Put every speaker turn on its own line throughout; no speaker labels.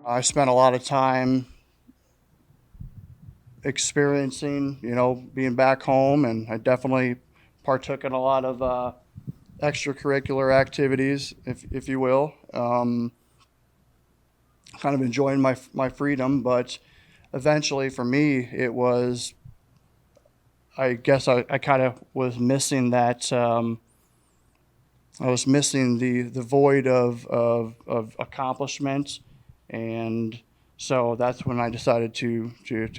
I spent a lot of time experiencing, being back home, and I definitely partook in a lot of extracurricular activities, if you will. Kind of enjoying my freedom, but eventually for me, it was, I guess I kind of was missing that. I was missing the void of accomplishment, and so that's when I decided to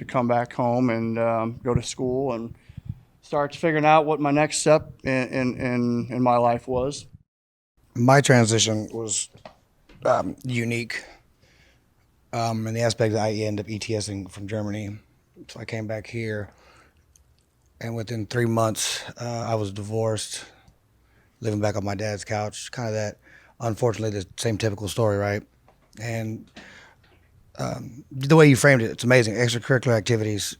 come back home and go to school and start figuring out what my next step in my life was.
My transition was unique in the aspect that I ended up ETSing from Germany. So I came back here, and within 3 months, I was divorced, living back on my dad's couch. Kind of that, unfortunately, the same typical story, right? And the way you framed it, it's amazing. Extracurricular activities,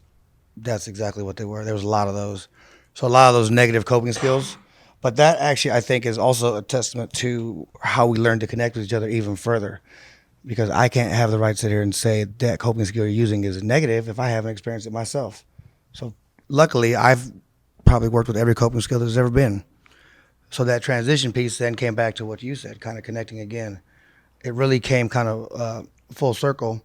that's exactly what they were. There was a lot of those. So a lot of those negative coping skills. But that actually, I think, is also a testament to how we learn to connect with each other even further. Because I can't have the right to sit here and say that coping skill you're using is negative if I haven't experienced it myself. So luckily, I've probably worked with every coping skill there's ever been. So that transition piece then came back to what you said, kind of connecting again. It really came kind of full circle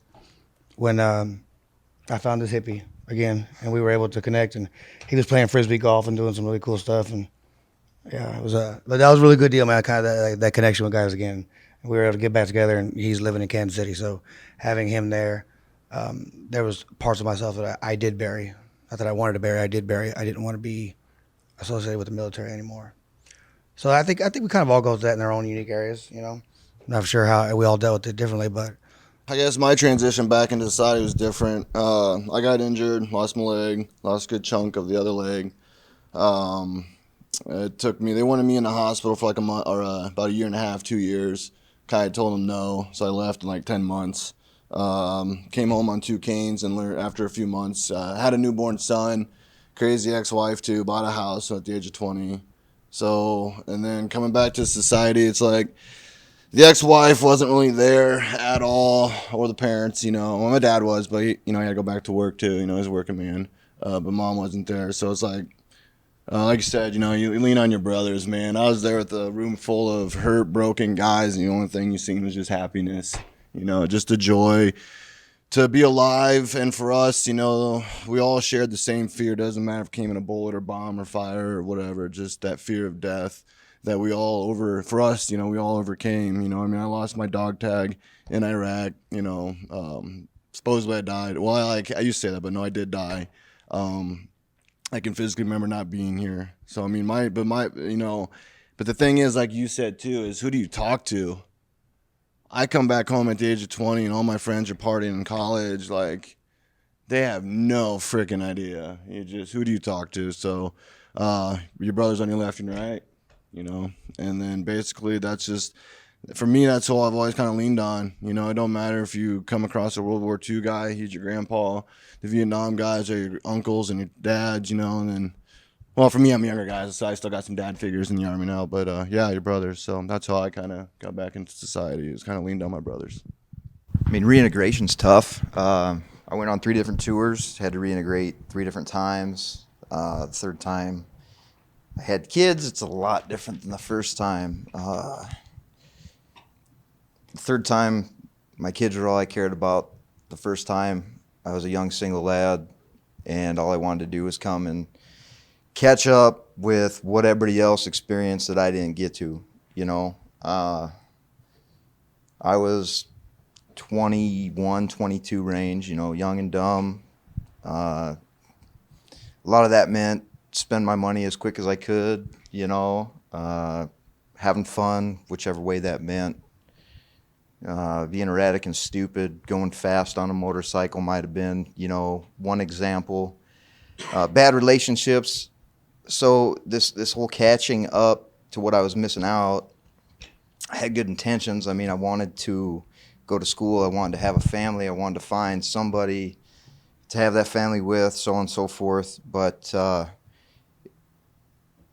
when I found this hippie again, and we were able to connect. And he was playing frisbee golf and doing some really cool stuff. And yeah, it was but that was a really good deal, man. Kind of that connection with guys again. We were able to get back together, and he's living in Kansas City, so having him there, there was parts of myself that I did bury. Not that I wanted to bury, I did bury. I didn't want to be associated with the military anymore. So I think we kind of all go through that in our own unique areas. Not sure how we all dealt with it differently, but
I guess my transition back into society was different. I got injured, lost my leg, lost a good chunk of the other leg. Um, it took me. They wanted me in the hospital for like a month or about a year and a half, 2 years. Kai told them no, so I left in like 10 months. Came home on two canes and learned after a few months. Had a newborn son, crazy ex-wife too. Bought a house at the age of 20. So and then coming back to society, it's like the ex-wife wasn't really there at all, or the parents. Well, my dad was, but he had to go back to work too. He's a working man. But mom wasn't there, so it's like you said, you lean on your brothers, man. I was there with a room full of hurt, broken guys, and the only thing you seen was just happiness. Just a joy to be alive. And for us, we all shared the same fear. Doesn't matter if it came in a bullet or bomb or fire or whatever. Just that fear of death that we all for us, we all overcame. I lost my dog tag in Iraq. Supposedly I died. Well, I used to say that, but no, I did die. Um, I can physically remember not being here. So I mean, but the thing is, like you said too, is who do you talk to? I come back home at the age of 20, and all my friends are partying in college. Like they have no freaking idea. Who do you talk to? So, your brother's on your left and right, and then basically that's just for me. That's all I've always kind of leaned on. It don't matter if you come across a World War II guy, he's your grandpa. The Vietnam guys are your uncles and your dads, and then, well, for me, I'm younger guys, so I still got some dad figures in the army now. But yeah, your brothers. So that's how I kind of got back into society. Is kind of leaned on my brothers.
I mean, reintegration's tough. I went on 3 different tours, had to reintegrate 3 different times. The third time I had kids, it's a lot different than the first time. The third time, my kids were all I cared about. The first time, I was a young single lad, and all I wanted to do was come and catch up with what everybody else experienced that I didn't get to. I was 21, 22 range, young and dumb. A lot of that meant spend my money as quick as I could, having fun, whichever way that meant. Being erratic and stupid, going fast on a motorcycle might have been, one example. Bad relationships. So this whole catching up to what I was missing out, I had good intentions. I mean, I wanted to go to school. I wanted to have a family. I wanted to find somebody to have that family with, so on and so forth. But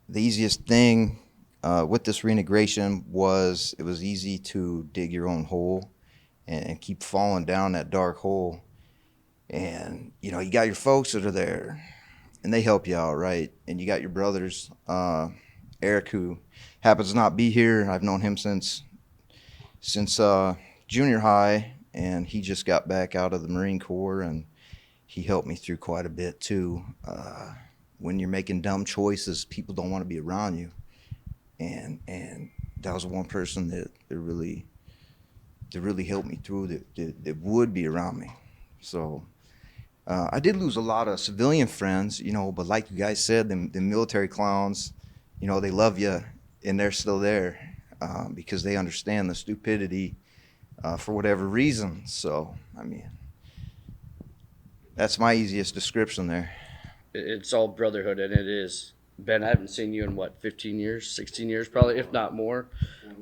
the easiest thing with this reintegration was it was easy to dig your own hole and keep falling down that dark hole. And you know, you got your folks that are there and they help you out, right? And you got your brothers, Eric, who happens to not be here. I've known him since junior high, and he just got back out of the Marine Corps, and he helped me through quite a bit too. When you're making dumb choices, people don't want to be around you, and that was one person that really helped me through, that would be around me. So I did lose a lot of civilian friends, you know, but like you guys said, the military clowns, you know, they love you and they're still there because they understand the stupidity for whatever reason. So, I mean, that's my easiest description there.
It's all brotherhood, and it is. Ben, I haven't seen you in what, 15 years, 16 years, probably, if not more.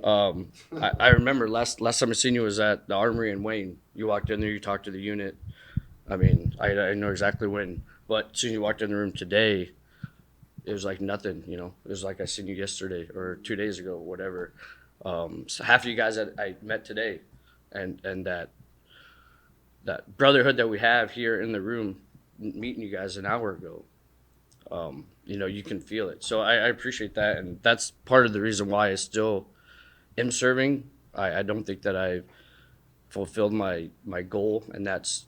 I remember last time I seen you was at the Armory in Wayne. You walked in there, you talked to the unit. I mean, I know exactly when, but as soon as you walked in the room today, it was like nothing, you know. It was like I seen you yesterday or 2 days ago, whatever. So half of you guys that I met today, and that brotherhood that we have here in the room, meeting you guys an hour ago. You know, you can feel it. So I appreciate that, and that's part of the reason why I still am serving. I don't think that I've fulfilled my goal, and that's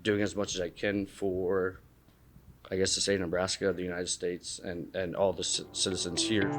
doing as much as I can for, I guess, the state of Nebraska, the United States, and all the citizens here.